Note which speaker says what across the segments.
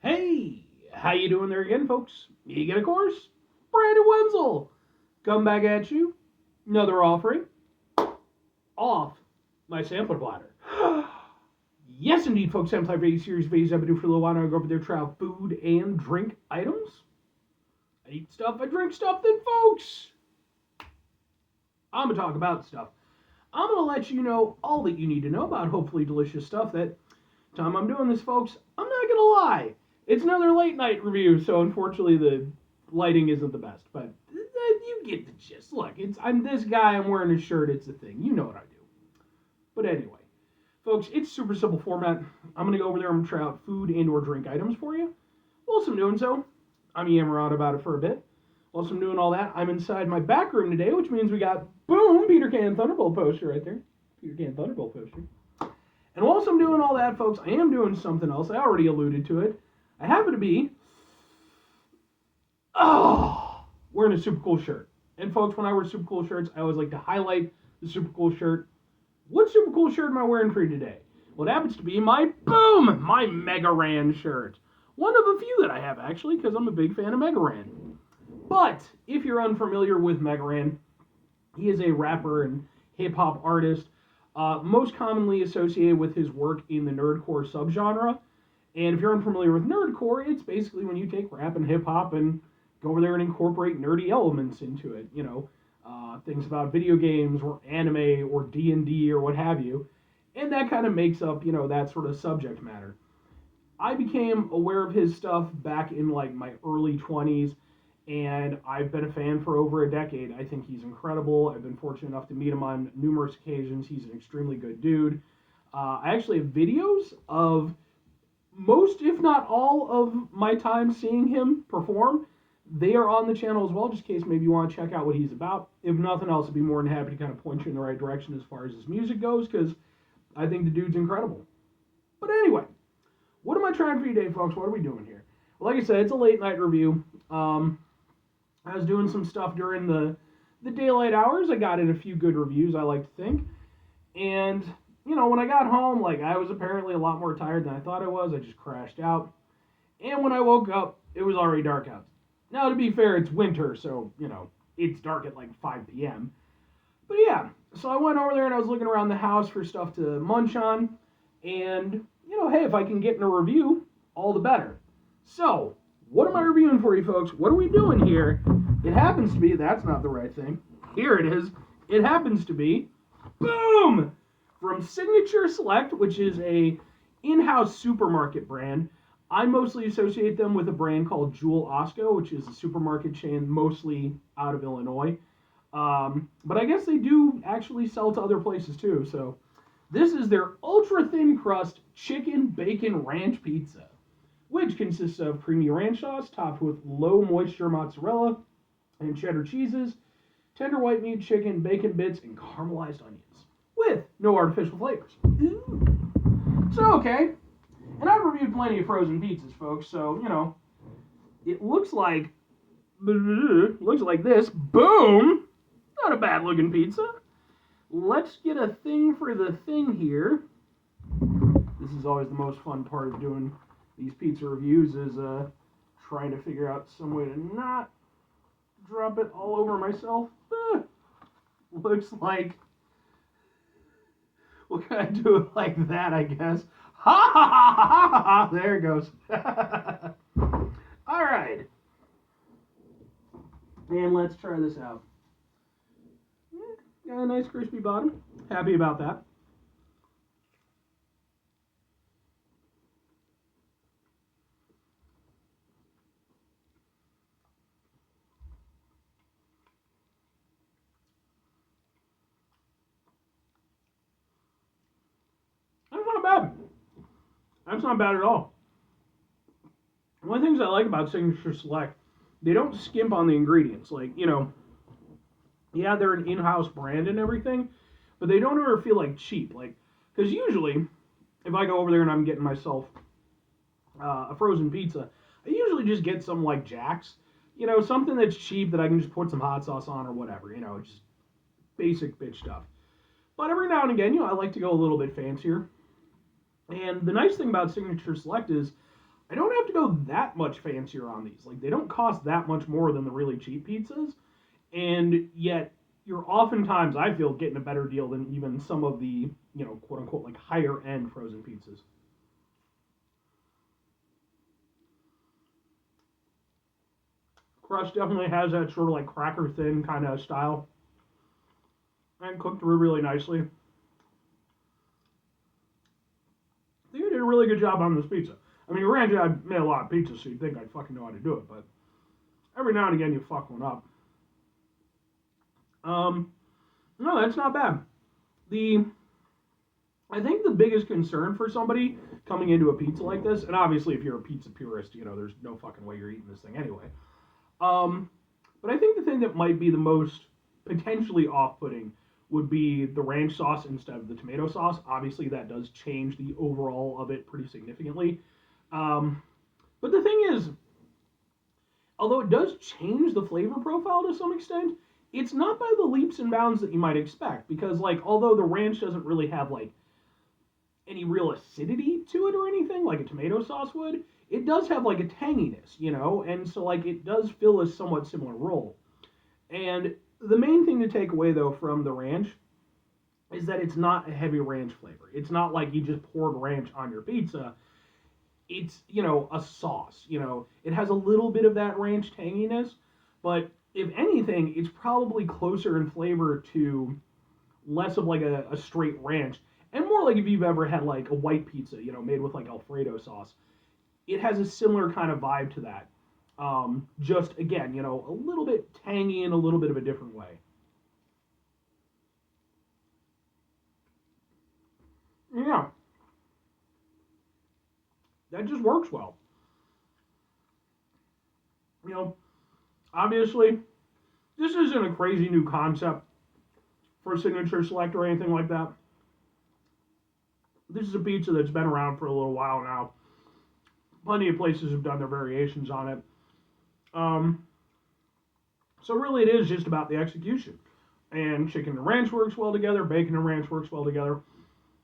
Speaker 1: Hey, how you doing there again, folks? You get a course? Brandon Wenzel, come back at you. Another offering off my sampler platter. Yes, indeed, folks. Sampler video series videos I've been doing for a little while now. I go over there, try out food and drink items. I eat stuff, I drink stuff. Then, folks, I'm gonna talk about stuff. I'm gonna let you know all that you need to know about hopefully delicious stuff. That time I'm doing this, folks, I'm not gonna lie. It's another late night review, so unfortunately the lighting isn't the best. But you get the gist. Look, I'm this guy. I'm wearing a shirt. It's a thing. You know what I do. But anyway, folks, it's super simple format. I'm gonna go over there. I'm gonna try out food and/or drink items for you. Whilst I'm doing so, I'm yammering on about it for a bit. Whilst I'm doing all that, I'm inside my back room today, which means we got boom Peter Can Thunderbolt poster right there. Peter Can Thunderbolt poster. And whilst I'm doing all that, folks, I am doing something else. I already alluded to it. I happen to be wearing a super cool shirt. And folks, when I wear super cool shirts, I always like to highlight the super cool shirt. What super cool shirt am I wearing for you today? Well, it happens to be my Mega Ran shirt. One of a few that I have, actually, because I'm a big fan of Mega Ran. But if you're unfamiliar with Mega Ran, he is a rapper and hip-hop artist, most commonly associated with his work in the nerdcore subgenre. And if you're unfamiliar with nerdcore, it's basically when you take rap and hip-hop and go over there and incorporate nerdy elements into it. Things about video games or anime or D&D or what have you. And that kind of makes up, that sort of subject matter. I became aware of his stuff back in like my early 20s, and I've been a fan for over a decade. I think he's incredible. I've been fortunate enough to meet him on numerous occasions. He's an extremely good dude. I actually have videos of most, if not all, of my time seeing him perform. They are on the channel as well, just in case maybe you want to check out what he's about. If nothing else, I'd be more than happy to kind of point you in the right direction as far as his music goes, because I think the dude's incredible. But anyway, what am I trying for you today, folks? What are we doing here? Well, like I said, it's a late night review. I was doing some stuff during the daylight hours. I got in a few good reviews, I like to think. And, when I got home, like, I was apparently a lot more tired than I thought I was. I just crashed out. And when I woke up, it was already dark out. Now, to be fair, it's winter, so, it's dark at like 5 p.m. But yeah, so I went over there and I was looking around the house for stuff to munch on. And, hey, if I can get in a review, all the better. So, what am I reviewing for you folks? What are we doing here? It happens to be, that's not the right thing. Here it is. It happens to be, boom! From Signature Select, which is a in-house supermarket brand. I mostly associate them with a brand called Jewel Osco, which is a supermarket chain mostly out of Illinois. But I guess they do actually sell to other places too. So this is their ultra thin crust chicken bacon ranch pizza, which consists of creamy ranch sauce topped with low moisture mozzarella and cheddar cheeses, tender white meat chicken, bacon bits, and caramelized onions, with no artificial flavors. Ooh. So, okay. And I've reviewed plenty of frozen pizzas, folks, so, it looks like this. Boom! Not a bad looking pizza. Let's get a thing for the thing here. This is always the most fun part of doing these pizza reviews, is trying to figure out some way to not drop it all over myself. Looks like, what can I do it like that, I guess? Ha ha ha ha ha ha! There it goes. All right. And let's try this out. Got a nice crispy bottom. Happy about that. That's not bad. That's not bad at all. One of the things I like about Signature Select, they don't skimp on the ingredients. Like, yeah, they're an in-house brand and everything, but they don't ever feel like cheap. Like, because usually, if I go over there and I'm getting myself a frozen pizza, I usually just get some like Jack's, something that's cheap that I can just put some hot sauce on or whatever, just basic bitch stuff. But every now and again, I like to go a little bit fancier. And the nice thing about Signature Select is I don't have to go that much fancier on these. Like, they don't cost that much more than the really cheap pizzas, and yet you're oftentimes, I feel, getting a better deal than even some of the, quote unquote, like higher end frozen pizzas. Crust definitely has that sort of like cracker thin kind of style and cooked through really nicely. I think I did a really good job on this pizza. I mean, granted, I've made a lot of pizzas, so you'd think I'd fucking know how to do it, but every now and again you fuck one up. Um, no, that's not bad. The I think the biggest concern for somebody coming into a pizza like this, and obviously if you're a pizza purist, there's no fucking way you're eating this thing anyway. Um, but I think the thing that might be the most potentially off-putting would be the ranch sauce instead of the tomato sauce. Obviously, that does change the overall of it pretty significantly. Um, but the thing is, although it does change the flavor profile to some extent, it's not by the leaps and bounds that you might expect. Because, like, although the ranch doesn't really have, like, any real acidity to it or anything like a tomato sauce would, it does have like a tanginess, and so like it does fill a somewhat similar role. And the main thing to take away though from the ranch is that it's not a heavy ranch flavor. It's not like you just poured ranch on your pizza. It's, a sauce, It has a little bit of that ranch tanginess, but if anything, it's probably closer in flavor to less of like a straight ranch and more like if you've ever had like a white pizza, made with like Alfredo sauce. It has a similar kind of vibe to that. Just again, a little bit tangy in a little bit of a different way. Yeah, that just works well. You know, Obviously, this isn't a crazy new concept for Signature Select or anything like that. This is a pizza that's been around for a little while now. Plenty of places have done their variations on it. Um, so really, it is just about the execution. And chicken and ranch works well together. Bacon and ranch works well together.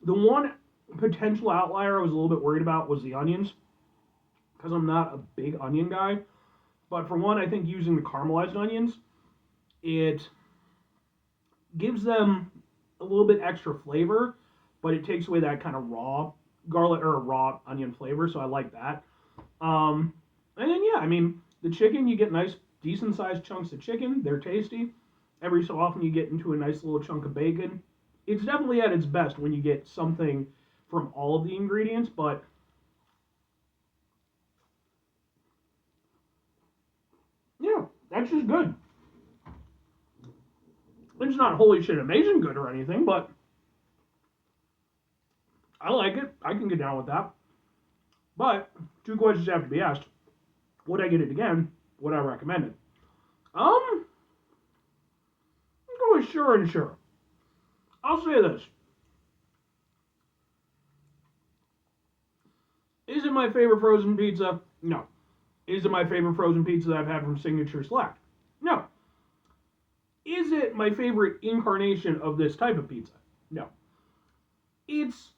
Speaker 1: The one potential outlier I was a little bit worried about was the onions, because I'm not a big onion guy. But for one, I think using the caramelized onions, it gives them a little bit extra flavor, but it takes away that kind of raw garlic or raw onion flavor. So I like that. And then yeah, I mean the chicken, you get nice, decent sized chunks of chicken. They're tasty. Every so often you get into a nice little chunk of bacon. It's definitely at its best when you get something from all of the ingredients, but yeah, that's just good. It's not holy shit amazing good or anything, but I like it. I can get down with that. But two questions have to be asked: would I get it again? Would I recommend it? I'm going sure and sure. I'll say this: is it my favorite frozen pizza? No. Is it my favorite frozen pizza that I've had from Signature Slack? No. Is it my favorite incarnation of this type of pizza? No. It's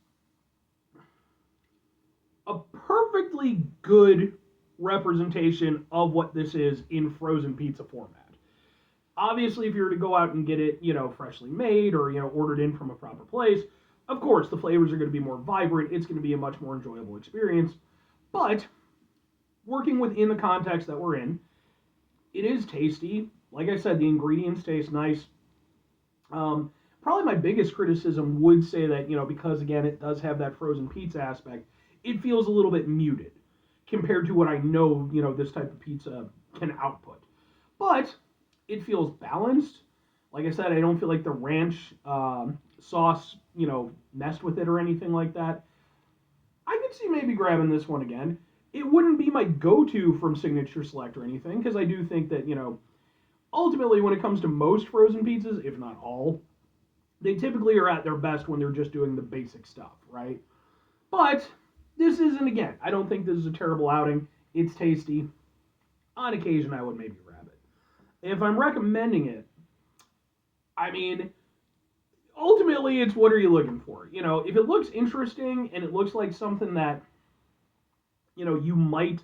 Speaker 1: a perfectly good representation of what this is in frozen pizza format. Obviously, if you were to go out and get it, freshly made or, ordered in from a proper place, of course, the flavors are going to be more vibrant. It's going to be a much more enjoyable experience. But working within the context that we're in, it is tasty. Like I said, the ingredients taste nice. Probably my biggest criticism would say that, because again, it does have that frozen pizza aspect, it feels a little bit muted compared to what I know, this type of pizza can output. But it feels balanced. Like I said, I don't feel like the ranch sauce, messed with it or anything like that. I could see maybe grabbing this one again. It wouldn't be my go-to from Signature Select or anything, because I do think that, ultimately when it comes to most frozen pizzas, if not all, they typically are at their best when they're just doing the basic stuff, right? But this isn't, again, I don't think this is a terrible outing. It's tasty. On occasion, I would maybe grab it. If I'm recommending it, I mean, ultimately, it's what are you looking for? If it looks interesting and it looks like something that you might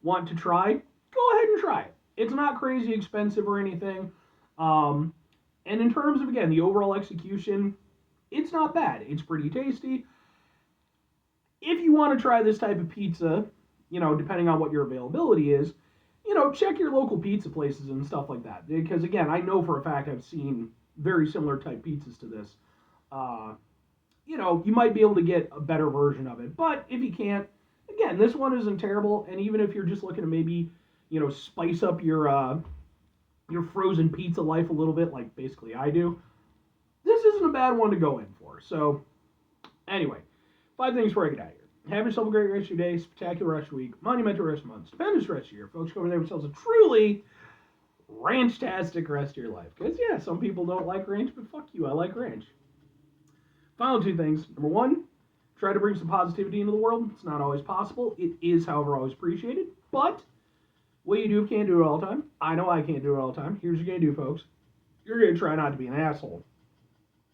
Speaker 1: want to try, go ahead and try it. It's not crazy expensive or anything. Um, and in terms of, again, the overall execution, it's not bad. It's pretty tasty. If you want to try this type of pizza, depending on what your availability is, check your local pizza places and stuff like that. Because, again, I know for a fact I've seen very similar type pizzas to this. Uh, you might be able to get a better version of it. But if you can't, again, this one isn't terrible. And even if you're just looking to maybe, spice up your frozen pizza life a little bit, like basically I do, this isn't a bad one to go in for. So, anyway, 5 things before I get out of here. Have yourself a great rest of your day, spectacular rest of your week, monumental rest of your month, stupendous rest of your year. Folks, go over there themselves a truly ranch-tastic rest of your life. Because, yeah, some people don't like ranch, but fuck you, I like ranch. Final 2 things. Number 1, try to bring some positivity into the world. It's not always possible. It is, however, always appreciated. But what you do can't do it all the time. I know I can't do it all the time. Here's what you're going to do, folks. You're going to try not to be an asshole.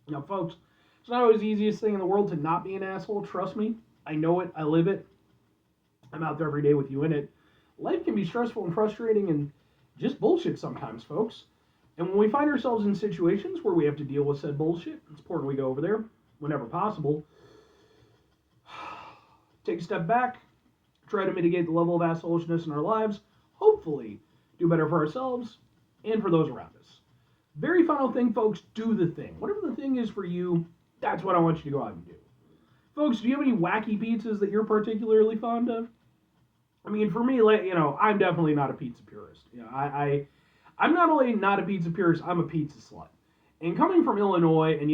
Speaker 1: Now, folks, it's not always the easiest thing in the world to not be an asshole. Trust me. I know it. I live it. I'm out there every day with you in it. Life can be stressful and frustrating and just bullshit sometimes, folks. And when we find ourselves in situations where we have to deal with said bullshit, it's important we go over there whenever possible. Take a step back. Try to mitigate the level of assholishness in our lives. Hopefully, do better for ourselves and for those around us. Very final thing, folks, do the thing. Whatever the thing is for you, that's what I want you to go out and do. Folks, do you have any wacky pizzas that you're particularly fond of? I mean, for me, I'm definitely not a pizza purist. I'm not only not a pizza purist, I'm a pizza slut. And coming from Illinois and,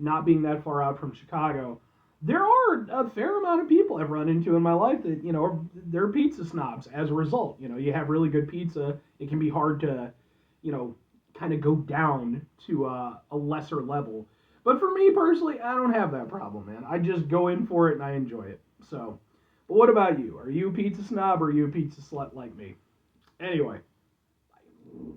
Speaker 1: not being that far out from Chicago, there are a fair amount of people I've run into in my life that, they're pizza snobs as a result. You have really good pizza. It can be hard to, kind of go down to a lesser level. But for me personally, I don't have that problem, man. I just go in for it and I enjoy it. So, but what about you? Are you a pizza snob or are you a pizza slut like me? Anyway. Bye.